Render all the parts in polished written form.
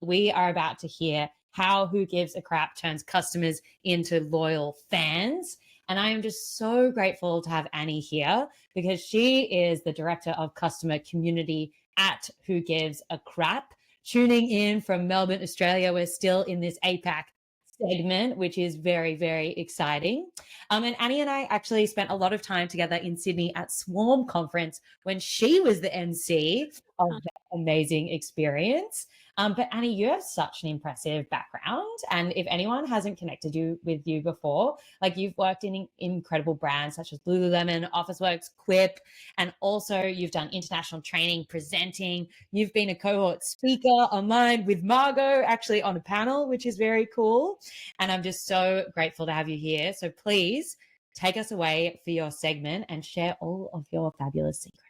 we are about to hear how Who Gives a Crap turns customers into loyal fans. And I am just so grateful to have Annie here because she is the Director of Customer Community at Who Gives a Crap. Tuning in from Melbourne, Australia. We're still in this APAC segment, which is very, very exciting. And Annie and I actually spent a lot of time together in Sydney at Swarm Conference when she was the MC of that amazing experience. But Annie, you have such an impressive background. And if anyone hasn't connected with you before, like you've worked in incredible brands such as Lululemon, Officeworks, Quip, and also you've done international training, presenting. You've been a cohort speaker online with Margot, actually on a panel, which is very cool. And I'm just so grateful to have you here. So please take us away for your segment and share all of your fabulous secrets.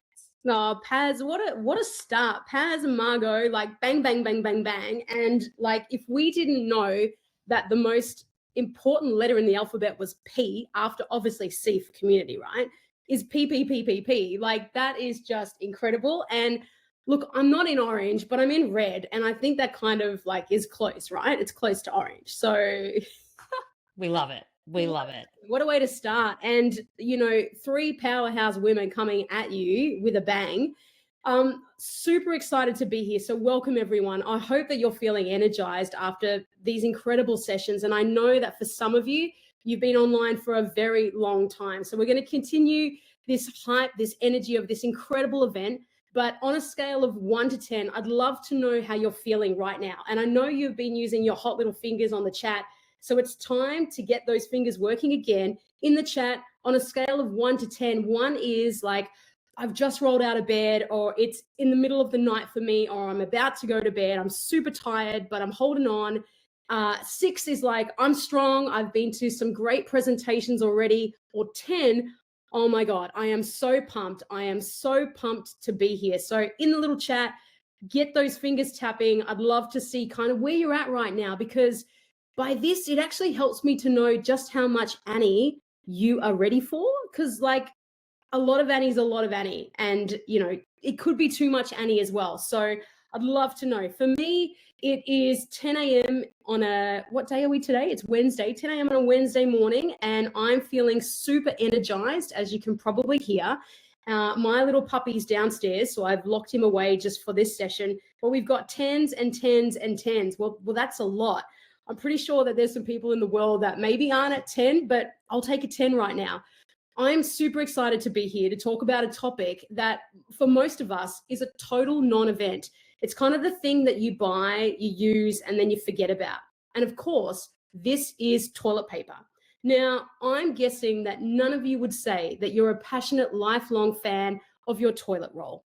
Oh, Paz, what a start. Paz and Margot, like bang, bang, bang, bang, bang. And like, if we didn't know that the most important letter in the alphabet was P, after obviously C for community, right, is P, P, P, P, P. Like, that is just incredible. And look, I'm not in orange, but I'm in red. And I think that kind of like is close, right? It's close to orange. So we love it. We love it. What a way to start. And, you know, 3 powerhouse women coming at you with a bang. Super excited to be here. So welcome, everyone. I hope that you're feeling energized after these incredible sessions. And I know that for some of you, you've been online for a very long time. So we're going to continue this hype, this energy of this incredible event. But on a scale of 1 to 10, I'd love to know how you're feeling right now. And I know you've been using your hot little fingers on the chat. So it's time to get those fingers working again in the chat on a scale of 1 to 10. 1 is like, I've just rolled out of bed, or it's in the middle of the night for me, or I'm about to go to bed. I'm super tired, but I'm holding on. 6 is like, I'm strong. I've been to some great presentations already. Or 10, oh my God, I am so pumped. I am so pumped to be here. So in the little chat, get those fingers tapping. I'd love to see kind of where you're at right now, because by this, it actually helps me to know just how much Annie you are ready for, because like a lot of Annie's a lot of Annie, and you know, it could be too much Annie as well. So I'd love to know. For me, it is 10 a.m. on what day are we today? It's Wednesday, 10 a.m. on a Wednesday morning, and I'm feeling super energized, as you can probably hear. My little puppy's downstairs, so I've locked him away just for this session. But we've got 10s and 10s and 10s. Well, that's a lot. I'm pretty sure that there's some people in the world that maybe aren't at 10, but I'll take a 10 right now. I'm super excited to be here to talk about a topic that for most of us is a total non-event. It's kind of the thing that you buy, you use, and then you forget about. And of course, this is toilet paper. Now, I'm guessing that none of you would say that you're a passionate, lifelong fan of your toilet roll.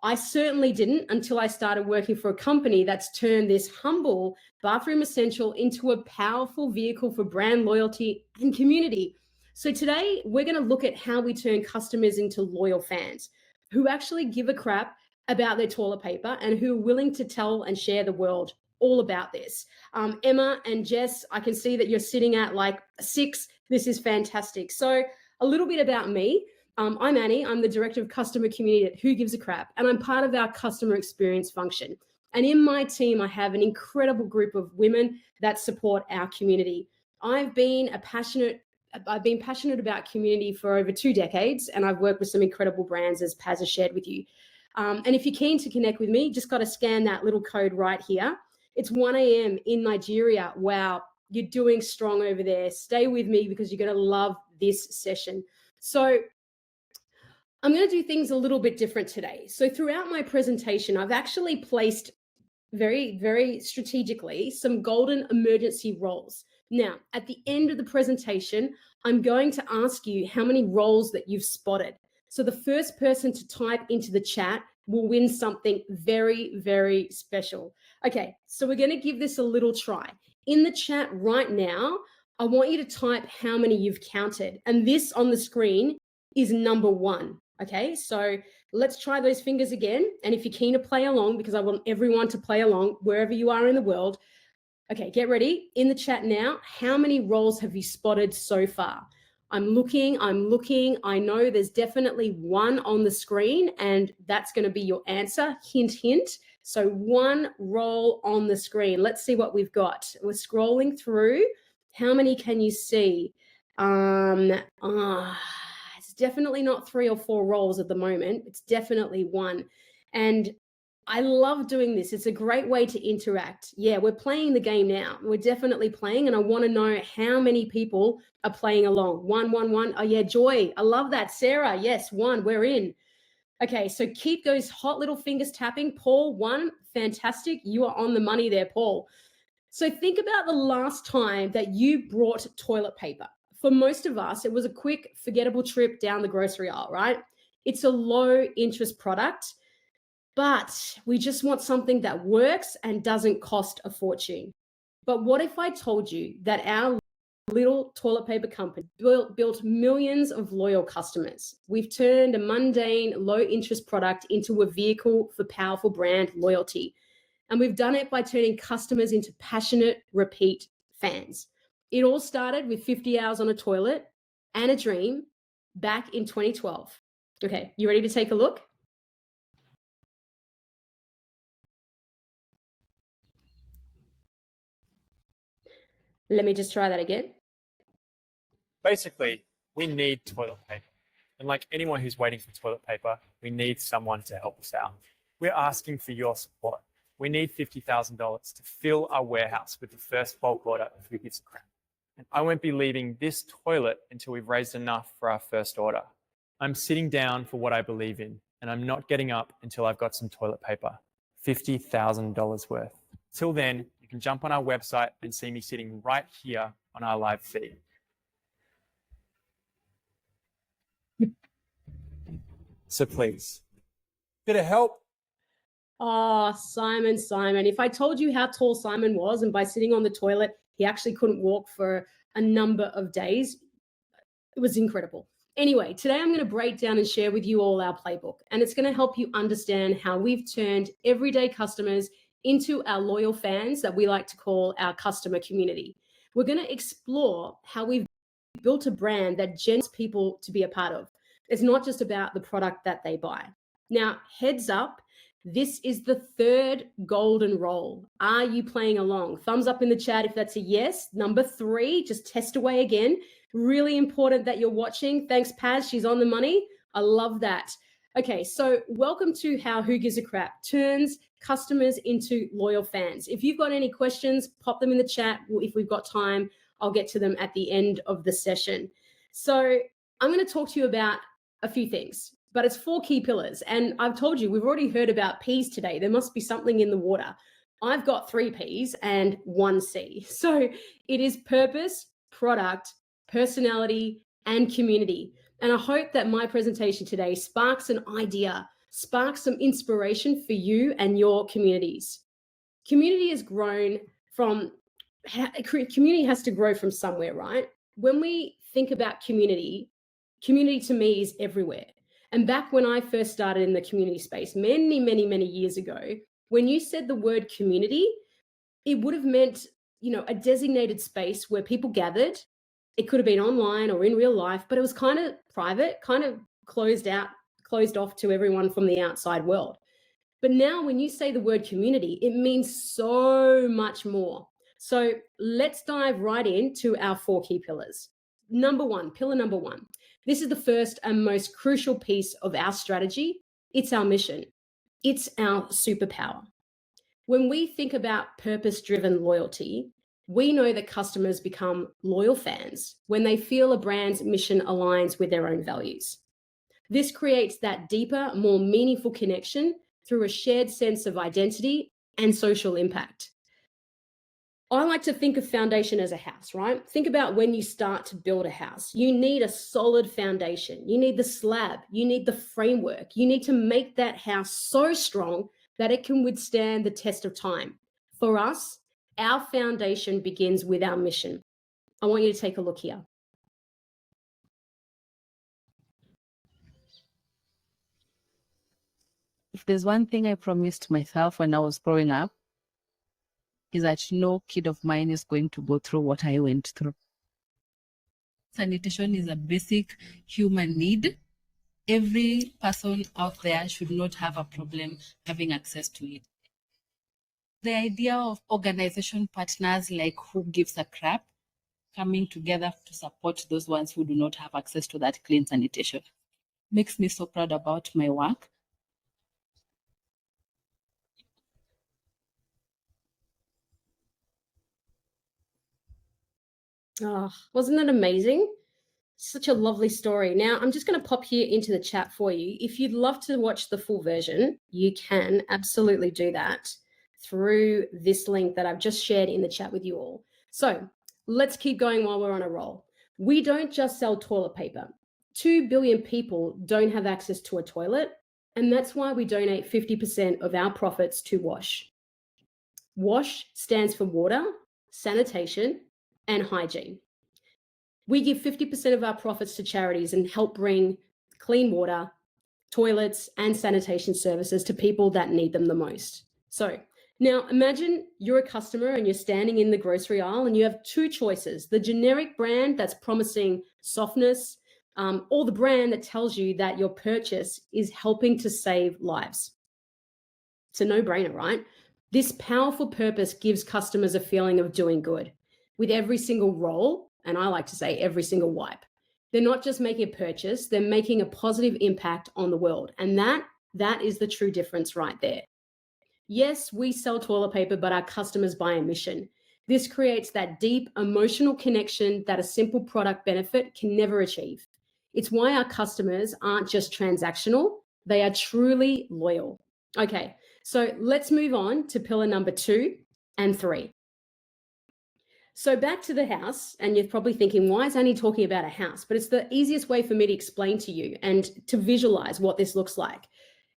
I certainly didn't until I started working for a company that's turned this humble bathroom essential into a powerful vehicle for brand loyalty and community. So today we're going to look at how we turn customers into loyal fans who actually give a crap about their toilet paper and who are willing to tell and share the world all about this. Emma and Jess, I can see that you're sitting at like 6. This is fantastic. So a little bit about me. I'm Annie. I'm the Director of Customer Community at Who Gives a Crap, and I'm part of our customer experience function. And in my team, I have an incredible group of women that support our community. I've been passionate about community for over 2 decades, and I've worked with some incredible brands, as Paz has shared with you. And if you're keen to connect with me, just got to scan that little code right here. It's 1 a.m. in Nigeria. Wow, you're doing strong over there. Stay with me because you're going to love this session. So I'm going to do things a little bit different today. So throughout my presentation, I've actually placed very, very strategically some golden emergency roles. Now, at the end of the presentation, I'm going to ask you how many roles that you've spotted. So the first person to type into the chat will win something very, very special. Okay, so we're going to give this a little try. In the chat right now, I want you to type how many you've counted. And this on the screen is number 1. Okay, so let's try those fingers again. And if you're keen to play along, because I want everyone to play along wherever you are in the world. Okay, get ready. In the chat now, how many roles have you spotted so far? I'm looking. I know there's definitely 1 on the screen, and that's going to be your answer. Hint, hint. So one roll on the screen. Let's see what we've got. We're scrolling through. How many can you see? It's definitely not 3 or 4 rolls at the moment. It's definitely one. And I love doing this. It's a great way to interact. Yeah, we're playing the game now. We're definitely playing, and I want to know how many people are playing along. 1, 1, 1. Oh yeah, Joy. I love that. Sarah, yes, 1. We're in. Okay, so keep those hot little fingers tapping. Paul, 1. Fantastic. You are on the money there, Paul. So think about the last time that you brought toilet paper. For most of us, it was a quick, forgettable trip down the grocery aisle, right? It's a low interest product, but we just want something that works and doesn't cost a fortune. But what if I told you that our little toilet paper company built millions of loyal customers? We've turned a mundane, low interest product into a vehicle for powerful brand loyalty. And we've done it by turning customers into passionate, repeat fans. It all started with 50 hours on a toilet and a dream back in 2012. Okay, you ready to take a look? Let me just try that again. Basically, we need toilet paper. And like anyone who's waiting for toilet paper, we need someone to help us out. We're asking for your support. We need $50,000 to fill our warehouse with the first bulk order of Who Gives a Crap. And I won't be leaving this toilet until we've raised enough for our first order. I'm sitting down for what I believe in, and I'm not getting up until I've got some toilet paper. $50,000 worth. Till then, you can jump on our website and see me sitting right here on our live feed. So please, bit of help. Oh, Simon. If I told you how tall Simon was, and by sitting on the toilet, he actually couldn't walk for a number of days, it was incredible. Anyway, today I'm going to break down and share with you all our playbook, and it's going to help you understand how we've turned everyday customers into our loyal fans that we like to call our customer community. We're going to explore how we've built a brand that generates people to be a part of. It's not just about the product that they buy. Now, heads up, this is the 3rd golden roll. Are you playing along? Thumbs up in the chat if that's a yes. Number 3, just test away again. Really important that you're watching. Thanks, Paz. She's on the money. I love that. Okay, so welcome to how Who Gives a Crap turns customers into loyal fans. If you've got any questions, pop them in the chat. If we've got time, I'll get to them at the end of the session. So I'm going to talk to you about a few things, but it's 4 key pillars. And I've told you, we've already heard about P's today. There must be something in the water. I've got 3 P's and 1 C. So it is purpose, product, personality, and community. And I hope that my presentation today sparks an idea, sparks some inspiration for you and your communities. Community has to grow from somewhere, right? When we think about community to me is everywhere. And back when I first started in the community space, many, many, many years ago, when you said the word community, it would have meant, a designated space where people gathered. It could have been online or in real life, but it was kind of private, kind of closed off to everyone from the outside world. But now when you say the word community, it means so much more. So let's dive right into our 4 key pillars. Pillar number 1. This is the first and most crucial piece of our strategy. It's our mission. It's our superpower. When we think about purpose-driven loyalty, we know that customers become loyal fans when they feel a brand's mission aligns with their own values. This creates that deeper, more meaningful connection through a shared sense of identity and social impact. I like to think of foundation as a house, right? Think about when you start to build a house. You need a solid foundation. You need the slab. You need the framework. You need to make that house so strong that it can withstand the test of time. For us, our foundation begins with our mission. I want you to take a look here. If there's one thing I promised myself when I was growing up, is that no kid of mine is going to go through what I went through. Sanitation is a basic human need. Every person out there should not have a problem having access to it. The idea of organization partners like Who Gives a Crap coming together to support those ones who do not have access to that clean sanitation makes me so proud about my work. Oh, wasn't that amazing? Such a lovely story. Now, I'm just going to pop here into the chat for you. If you'd love to watch the full version, you can absolutely do that through this link that I've just shared in the chat with you all. So let's keep going while we're on a roll. We don't just sell toilet paper. 2 billion people don't have access to a toilet, and that's why we donate 50% of our profits to WASH. WASH stands for water, sanitation, and hygiene. We give 50% of our profits to charities and help bring clean water, toilets, and sanitation services to people that need them the most. So now imagine you're a customer and you're standing in the grocery aisle and you have two choices: the generic brand that's promising softness, or the brand that tells you that your purchase is helping to save lives. It's a no-brainer, right? This powerful purpose gives customers a feeling of doing good. With every single roll, and I like to say every single wipe, they're not just making a purchase, they're making a positive impact on the world. And that is the true difference right there. Yes, we sell toilet paper, but our customers buy a mission. This creates that deep emotional connection that a simple product benefit can never achieve. It's why our customers aren't just transactional, they are truly loyal. Okay, so let's move on to pillar number 2 and 3. So back to the house, and you're probably thinking, why is Annie talking about a house? But it's the easiest way for me to explain to you and to visualize what this looks like.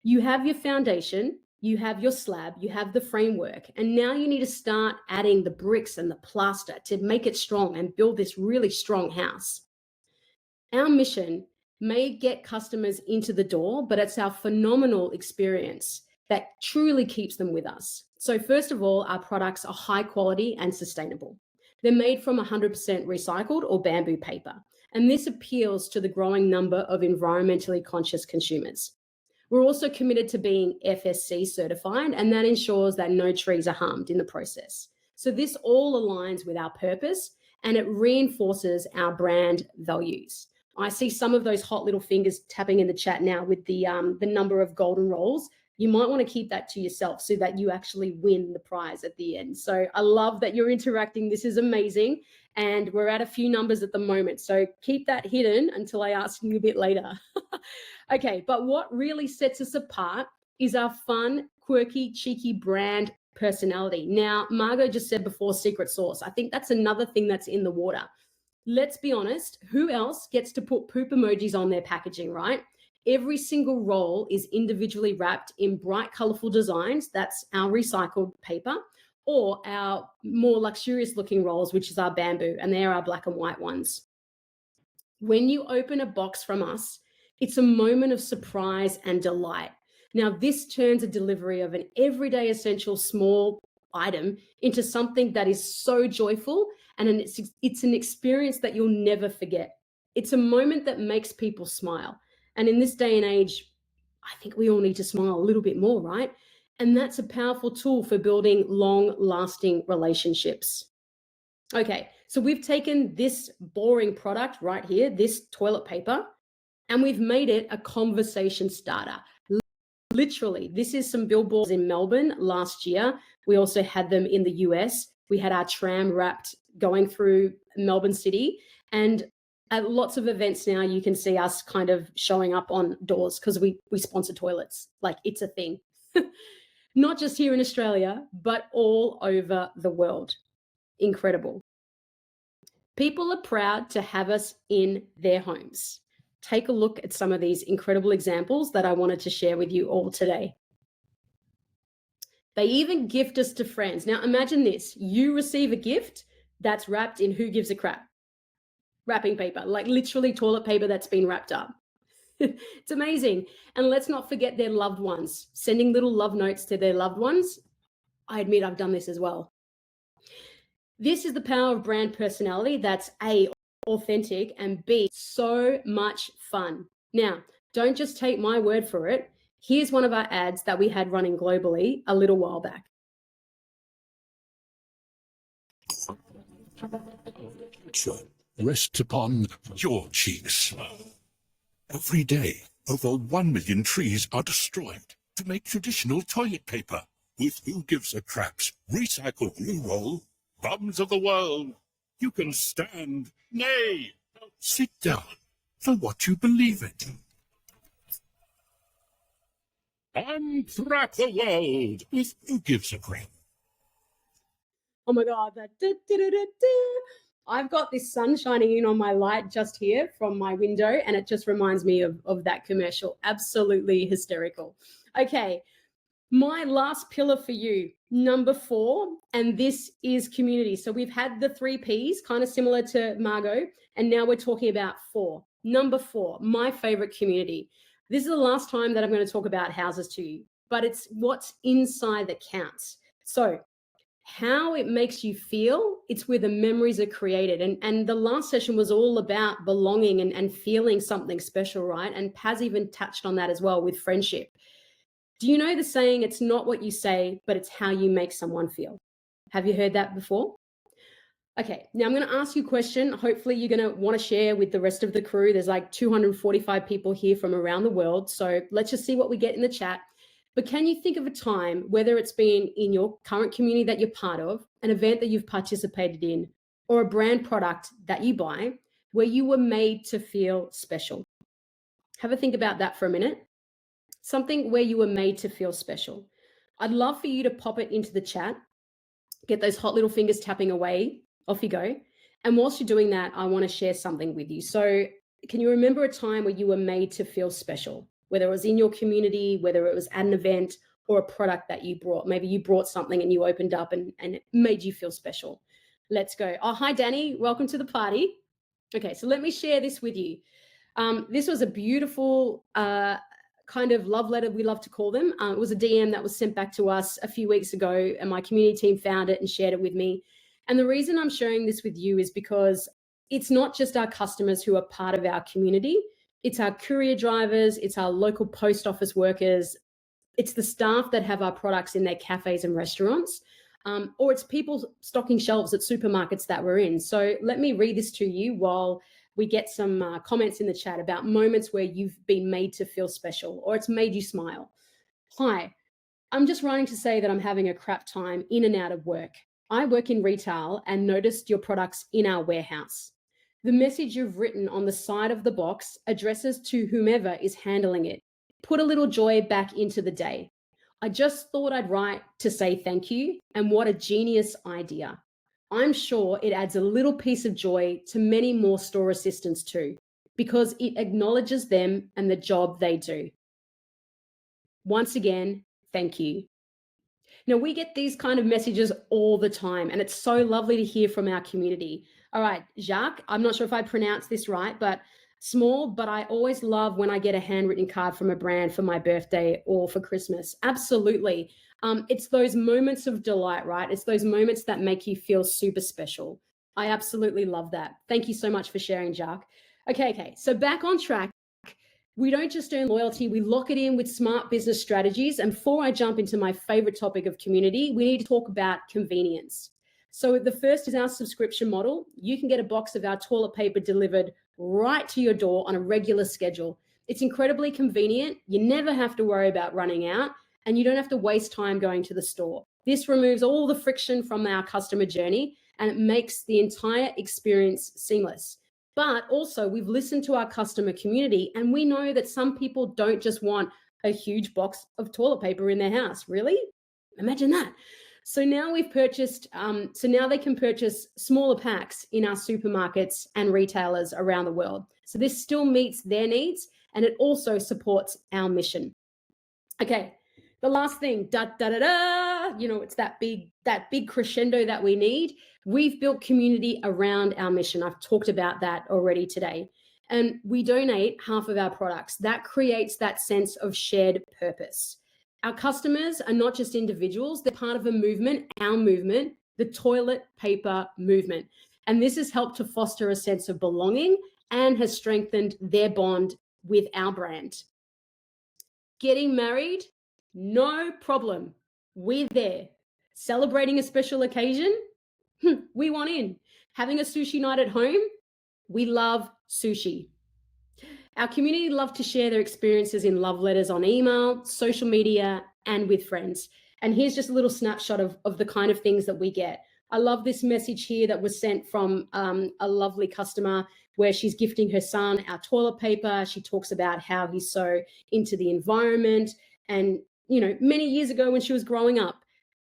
You have your foundation, you have your slab, you have the framework, and now you need to start adding the bricks and the plaster to make it strong and build this really strong house. Our mission may get customers into the door, but it's our phenomenal experience that truly keeps them with us. So first of all, our products are high quality and sustainable. They're made from 100% recycled or bamboo paper, and this appeals to the growing number of environmentally conscious consumers. We're also committed to being FSC certified, and that ensures that no trees are harmed in the process. So this all aligns with our purpose and it reinforces our brand values. I see some of those hot little fingers tapping in the chat now with the number of golden rolls. You might want to keep that to yourself so that you actually win the prize at the end. So I love that you're interacting. This is amazing. And we're at a few numbers at the moment. So keep that hidden until I ask you a bit later. Okay, but what really sets us apart is our fun, quirky, cheeky brand personality. Now, Margot just said before secret sauce. I think that's another thing that's in the water. Let's be honest, who else gets to put poop emojis on their packaging, right? Every single roll is individually wrapped in bright, colorful designs. That's our recycled paper, or our more luxurious looking rolls, which is our bamboo, and they're our black and white ones. When you open a box from us, it's a moment of surprise and delight. Now, this turns a delivery of an everyday essential small item into something that is so joyful, and it's an experience that you'll never forget. It's a moment that makes people smile. And in this day and age, I think we all need to smile a little bit more, right? And that's a powerful tool for building long-lasting relationships. Okay, so we've taken this boring product right here, this toilet paper, and we've made it a conversation starter. Literally, this is some billboards in Melbourne last year. We also had them in the US. We had our tram wrapped going through Melbourne City, and at lots of events now, you can see us kind of showing up on doors because we sponsor toilets. Like, it's a thing. Not just here in Australia, but all over the world. Incredible. People are proud to have us in their homes. Take a look at some of these incredible examples that I wanted to share with you all today. They even gift us to friends. Now, imagine this. You receive a gift that's wrapped in Who Gives a Crap wrapping paper, like literally toilet paper that's been wrapped up. It's amazing. And let's not forget their loved ones, sending little love notes to their loved ones. I admit I've done this as well. This is the power of brand personality that's A, authentic, and B, so much fun. Now, don't just take my word for it. Here's one of our ads that we had running globally a little while back. future rests upon your cheeks. Every day, over 1 million trees are destroyed to make traditional toilet paper. With Who Gives a Crap's recycled blue roll, bums of the world, you can stand, nay, sit down for what you believe in. Uncrap the World with Who Gives a Crap. Oh my God, that I've got this sun shining in on my light just here from my window, and it just reminds me of that commercial. Absolutely hysterical. Okay, my last pillar for you, number 4, and this is community. So we've had the 3 Ps, kind of similar to Margot, and now we're talking about 4. Number 4, my favorite community. This is the last time that I'm going to talk about houses to you, but it's what's inside that counts. So how it makes you feel, it's where the memories are created. And the last session was all about belonging and feeling something special, right? And Paz even touched on that as well with friendship. Do you know the saying, it's not what you say, but it's how you make someone feel? Have you heard that before? Okay, now I'm going to ask you a question. Hopefully you're going to want to share with the rest of the crew. There's like 245 people here from around the world. So let's just see what we get in the chat. But can you think of a time, whether it's been in your current community that you're part of, an event that you've participated in, or a brand product that you buy, where you were made to feel special? Have a think about that for a minute. Something where you were made to feel special. I'd love for you to pop it into the chat. Get those hot little fingers tapping away. Off you go. And whilst you're doing that, I want to share something with you. So can you remember a time where you were made to feel special? Whether it was in your community, whether it was at an event or a product that you brought. Maybe you brought something and you opened up and it made you feel special. Let's go. Oh, hi, Danny. Welcome to the party. Okay, so let me share this with you. This was a beautiful kind of love letter, we love to call them. It was a DM that was sent back to us a few weeks ago, and my community team found it and shared it with me. And the reason I'm sharing this with you is because it's not just our customers who are part of our community. It's our courier drivers, it's our local post office workers, it's the staff that have our products in their cafes and restaurants, or it's people stocking shelves at supermarkets that we're in. So let me read this to you while we get some comments in the chat about moments where you've been made to feel special or it's made you smile. Hi, I'm just writing to say that I'm having a crap time in and out of work. I work in retail and noticed your products in our warehouse. The message you've written on the side of the box addresses to whomever is handling it. Put a little joy back into the day. I just thought I'd write to say thank you, and what a genius idea. I'm sure it adds a little piece of joy to many more store assistants too, because it acknowledges them and the job they do. Once again, thank you. Now, we get these kind of messages all the time, and it's so lovely to hear from our community. All right, Jacques, I'm not sure if I pronounced this right, but small, but I always love when I get a handwritten card from a brand for my birthday or for Christmas. Absolutely. It's those moments of delight, right? It's those moments that make you feel super special. I absolutely love that. Thank you so much for sharing, Jacques. Okay, so back on track. We don't just earn loyalty, we lock it in with smart business strategies. And before I jump into my favorite topic of community, we need to talk about convenience. So the first is our subscription model. You can get a box of our toilet paper delivered right to your door on a regular schedule. It's incredibly convenient. You never have to worry about running out, and you don't have to waste time going to the store. This removes all the friction from our customer journey, and it makes the entire experience seamless. But also, we've listened to our customer community, and we know that some people don't just want a huge box of toilet paper in their house. Really? Imagine that. So now we've purchased, so now they can purchase smaller packs in our supermarkets and retailers around the world. So this still meets their needs, and it also supports our mission. Okay, the last thing, it's that big crescendo that we need. We've built community around our mission. I've talked about that already today. And we donate half of our products. That creates that sense of shared purpose. Our customers are not just individuals, they're part of a movement, our movement, the toilet paper movement. And this has helped to foster a sense of belonging and has strengthened their bond with our brand. Getting married? No problem. We're there. Celebrating a special occasion? We want in. Having a sushi night at home, we love sushi. Our community love to share their experiences in love letters on email, social media, and with friends. And here's just a little snapshot of the kind of things that we get. I love this message here that was sent from a lovely customer where she's gifting her son our toilet paper. She talks about how he's so into the environment. And, you know, many years ago when she was growing up,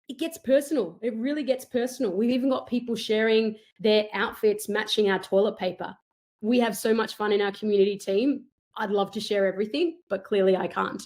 it gets personal. It really gets personal. We've even got people sharing their outfits matching our toilet paper. We have so much fun in our community team. I'd love to share everything, but clearly I can't.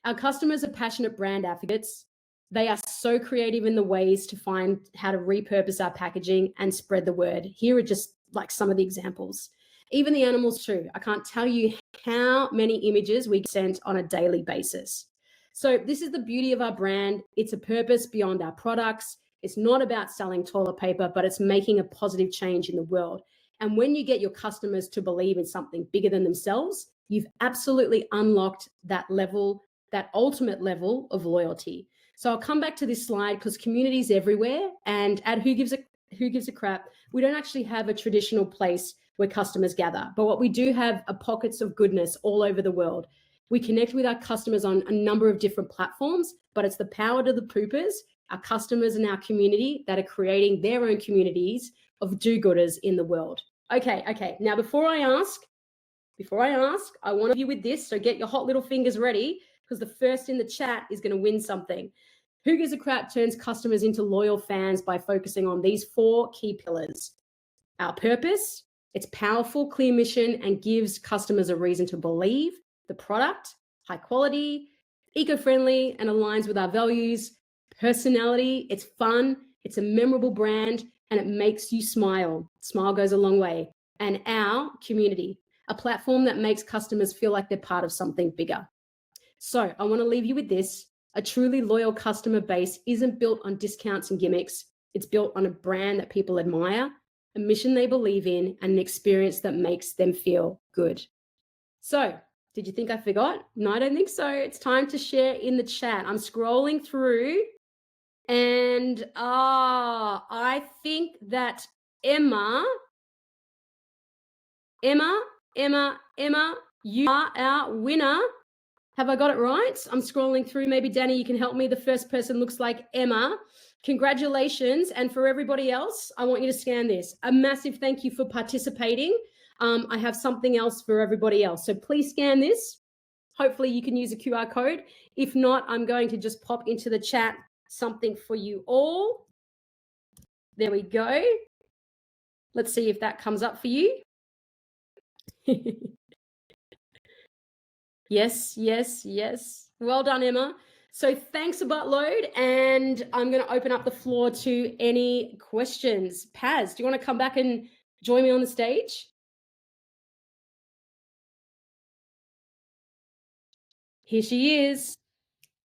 Our customers are passionate brand advocates. They are so creative in the ways to find how to repurpose our packaging and spread the word. Here are just like some of the examples. Even the animals too. I can't tell you how many images we get sent on a daily basis. So this is the beauty of our brand. It's a purpose beyond our products. It's not about selling toilet paper, but it's making a positive change in the world. And when you get your customers to believe in something bigger than themselves, you've absolutely unlocked that level, that ultimate level of loyalty. So I'll come back to this slide because communities everywhere, and at Who Gives a Crap, we don't actually have a traditional place where customers gather, but what we do have are pockets of goodness all over the world. We connect with our customers on a number of different platforms, but it's the power to the poopers, our customers and our community, that are creating their own communities of do-gooders in the world. Okay. Now, before I ask, I want to leave you with this, so get your hot little fingers ready, because the first in the chat is going to win something. Who Gives a Crap turns customers into loyal fans by focusing on these 4 key pillars. Our purpose, its powerful, clear mission, and gives customers a reason to believe. The product, high quality, eco-friendly, and aligns with our values. Personality, it's fun, it's a memorable brand, and it makes you smile. Smile goes a long way. And our community, a platform that makes customers feel like they're part of something bigger. So I want to leave you with this. A truly loyal customer base isn't built on discounts and gimmicks. It's built on a brand that people admire, a mission they believe in, and an experience that makes them feel good. So, did you think I forgot? No, I don't think so. It's time to share in the chat. I'm scrolling through, and I think that Emma, you are our winner. Have I got it right? I'm scrolling through. Maybe Danny, you can help me. The first person looks like Emma. Congratulations. And for everybody else, I want you to scan this. A massive thank you for participating. I have something else for everybody else. So please scan this. Hopefully you can use a QR code. If not, I'm going to just pop into the chat something for you all. There we go. Let's see if that comes up for you. Yes. Well done, Emma. So thanks a buttload, and I'm going to open up the floor to any questions. Paz, do you want to come back and join me on the stage? Here she is.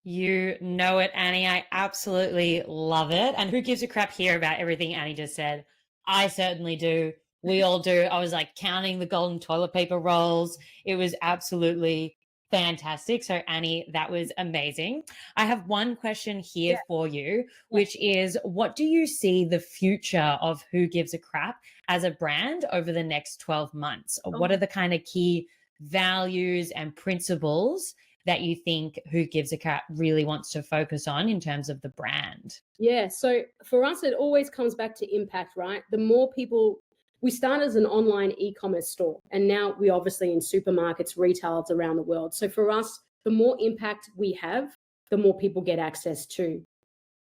You know it, Annie. I absolutely love it. And who gives a crap here about everything Annie just said? I certainly do. We all do. I was like counting the golden toilet paper rolls. It was absolutely fantastic. So Annie, that was amazing. I have one question here for you, which is, what do you see the future of Who Gives a Crap as a brand over the next 12 months? What are the kind of key values and principles that you think Who Gives a Crap really wants to focus on in terms of the brand? Yeah, so for us, it always comes back to impact, right? The more people, we started as an online e-commerce store, and now we obviously in supermarkets, retailers around the world. So for us, the more impact we have, the more people get access to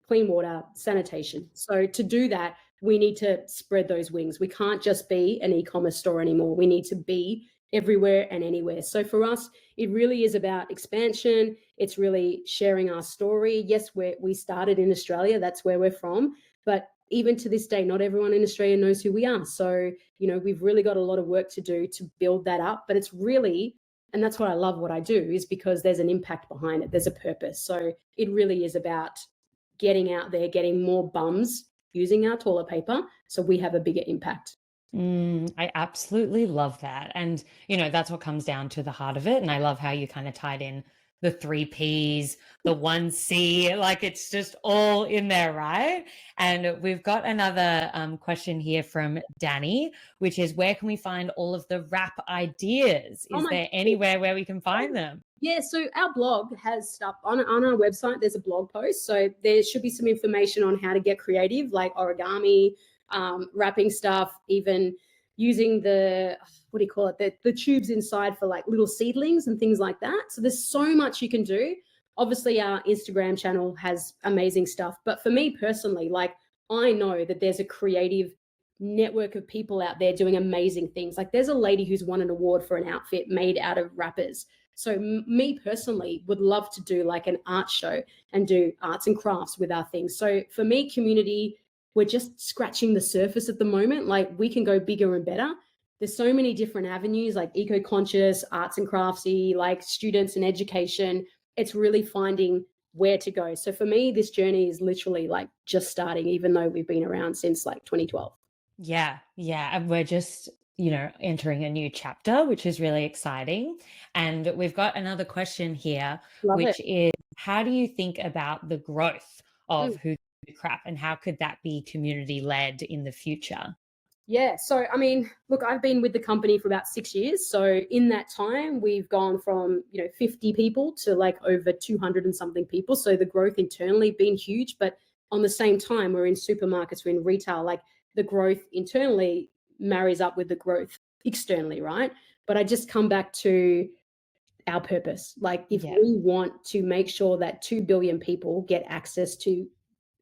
clean water, sanitation. So to do that, we need to spread those wings. We can't just be an e-commerce store anymore. We need to be everywhere and anywhere. So for us, it really is about expansion. It's really sharing our story. Yes, we started in Australia. That's where we're from. But even to this day, not everyone in Australia knows who we are. So, you know, we've really got a lot of work to do to build that up. But it's really, and that's what I love what I do, is because there's an impact behind it. There's a purpose. So it really is about getting out there, getting more bums using our toilet paper so we have a bigger impact. I absolutely love that. And, you know, that's what comes down to the heart of it. And I love how you kind of tied in the 3 Ps, the 1C, like it's just all in there, right? And we've got another question here from Danny, which is, where can we find all of the wrap ideas? Is there anywhere where we can find them? Yeah, so our blog has stuff on our website. There's a blog post. So there should be some information on how to get creative, like origami, wrapping stuff, even using the, what do you call it? The tubes inside for like little seedlings and things like that. So there's so much you can do. Obviously, our Instagram channel has amazing stuff. But for me personally, like I know that there's a creative network of people out there doing amazing things. Like there's a lady who's won an award for an outfit made out of wrappers. So me personally would love to do like an art show and do arts and crafts with our things. So for me, community, we're just scratching the surface at the moment. Like we can go bigger and better. There's so many different avenues like eco-conscious, arts and craftsy, like students and education. It's really finding where to go. So for me, this journey is literally like just starting, even though we've been around since like 2012. Yeah. And we're just, entering a new chapter, which is really exciting. And we've got another question here, which is, how do you think about the growth of Who Gives a Crap, and how could that be community led in the future? Yeah. So, I mean, look, I've been with the company for about 6 years. So in that time, we've gone from, 50 people to like over 200 and something people. So the growth internally been huge, but on the same time, we're in supermarkets, we're in retail, like the growth internally marries up with the growth externally, right? But I just come back to our purpose. Like if we want to make sure that 2 billion people get access to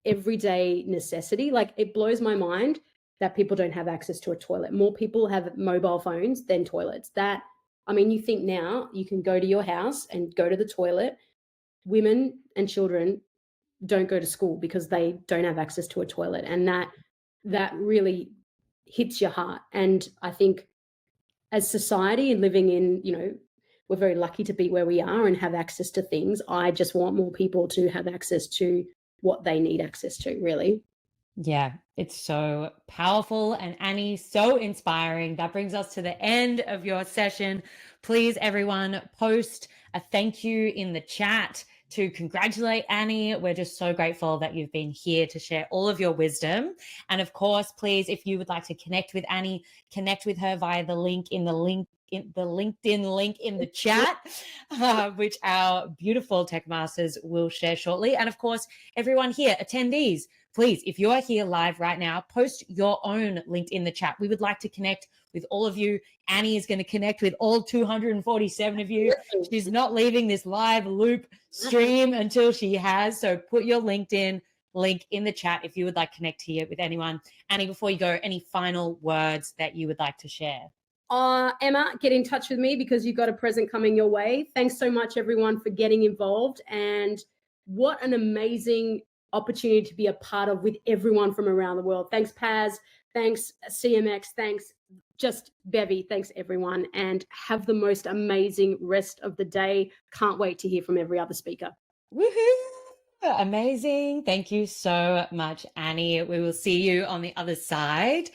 everyday necessity, like it blows my mind that people don't have access to a toilet. More people have mobile phones than toilets. You think now you can go to your house and go to the toilet. Women and children don't go to school because they don't have access to a toilet. And that really hits your heart. And I think as society and living in, we're very lucky to be where we are and have access to things. I just want more people to have access to what they need access to, really. Yeah, it's so powerful. And Annie, so inspiring. That brings us to the end of your session. Please, everyone, post a thank you in the chat to congratulate Annie. We're just so grateful that you've been here to share all of your wisdom. And of course, please, if you would like to connect with Annie, connect with her via the LinkedIn link in the chat, which our beautiful tech masters will share shortly. And of course, everyone here, attendees, please, if you are here live right now, post your own link in the chat. We would like to connect with all of you. Annie is going to connect with all 247 of you. She's not leaving this live loop stream until she has. So put your LinkedIn link in the chat if you would like to connect here with anyone. Annie, before you go, any final words that you would like to share? Emma, get in touch with me because you've got a present coming your way. Thanks so much, everyone, for getting involved. And what an amazing opportunity to be a part of with everyone from around the world. Thanks, Paz. Thanks, CMX. Thanks, just Bevy. Thanks, everyone. And have the most amazing rest of the day. Can't wait to hear from every other speaker. Woohoo! Amazing. Thank you so much, Annie. We will see you on the other side.